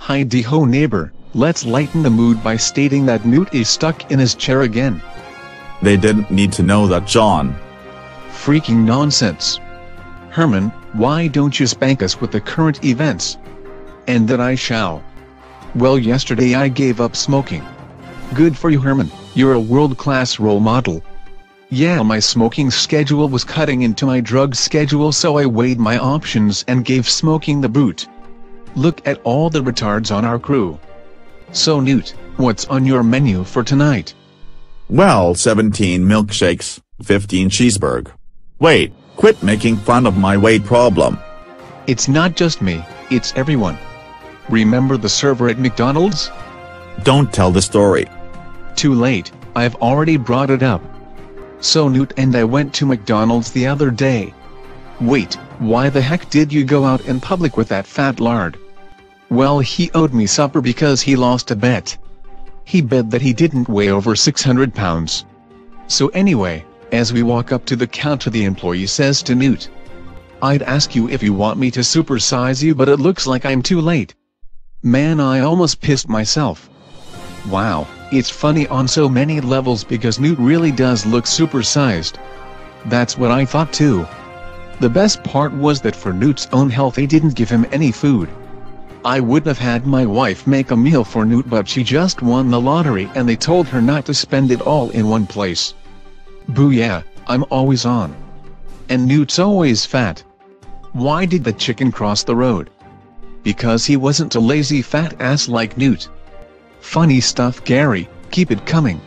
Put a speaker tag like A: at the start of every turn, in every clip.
A: Heidi ho neighbor, let's lighten the mood by stating that Newt is stuck in his chair again.
B: They didn't need to know that, John.
A: Freaking nonsense. Herman, why don't you spank us with the current events? And that I shall. Well, yesterday I gave up smoking. Good for you, Herman, you're a world-class role model. Yeah, my smoking schedule was cutting into my drug schedule, so I weighed my options and gave smoking the boot. Look at all the retards on our crew. So Newt, what's on your menu for tonight?
B: Well, 17 milkshakes, 15 cheeseburger. Wait, quit making fun of my weight problem.
A: It's not just me, it's everyone. Remember the server at McDonald's?
B: Don't tell the story.
A: Too late, I've already brought it up. So Newt and I went to McDonald's the other day. Wait, why the heck did you go out in public with that fat lard? Well, he owed me supper because he lost a bet. He bet that he didn't weigh over 600 pounds. So anyway, as we walk up to the counter, the employee says to Newt, "I'd ask you if you want me to supersize you, but it looks like I'm too late." Man, I almost pissed myself. Wow, it's funny on so many levels because Newt really does look supersized. That's what I thought too. The best part was that for Newt's own health they didn't give him any food. I would have had my wife make a meal for Newt, but she just won the lottery and they told her not to spend it all in one place. Booyah, I'm always on. And Newt's always fat. Why did the chicken cross the road? Because he wasn't a lazy fat ass like Newt. Funny stuff, Gary, keep it coming.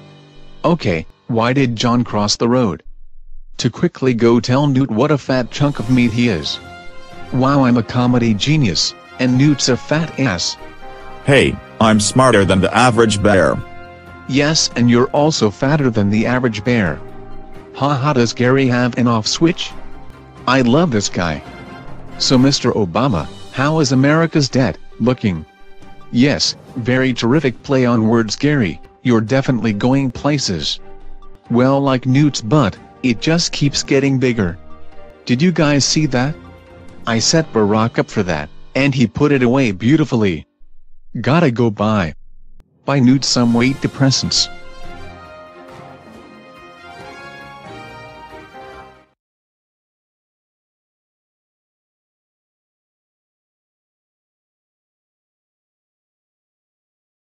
A: Okay, why did John cross the road? To quickly go tell Newt what a fat chunk of meat he is. Wow, I'm a comedy genius, and Newt's a fat ass.
B: Hey, I'm smarter than the average bear.
A: Yes, and you're also fatter than the average bear. Haha, does Gary have an off switch? I love this guy. So Mr. Obama, how is America's debt looking? Yes, very terrific play on words, Gary, you're definitely going places. Well, like Newt's butt, it just keeps getting bigger. Did you guys see that? I set Barack up for that, and he put it away beautifully. Gotta go buy Newt some weight depressants.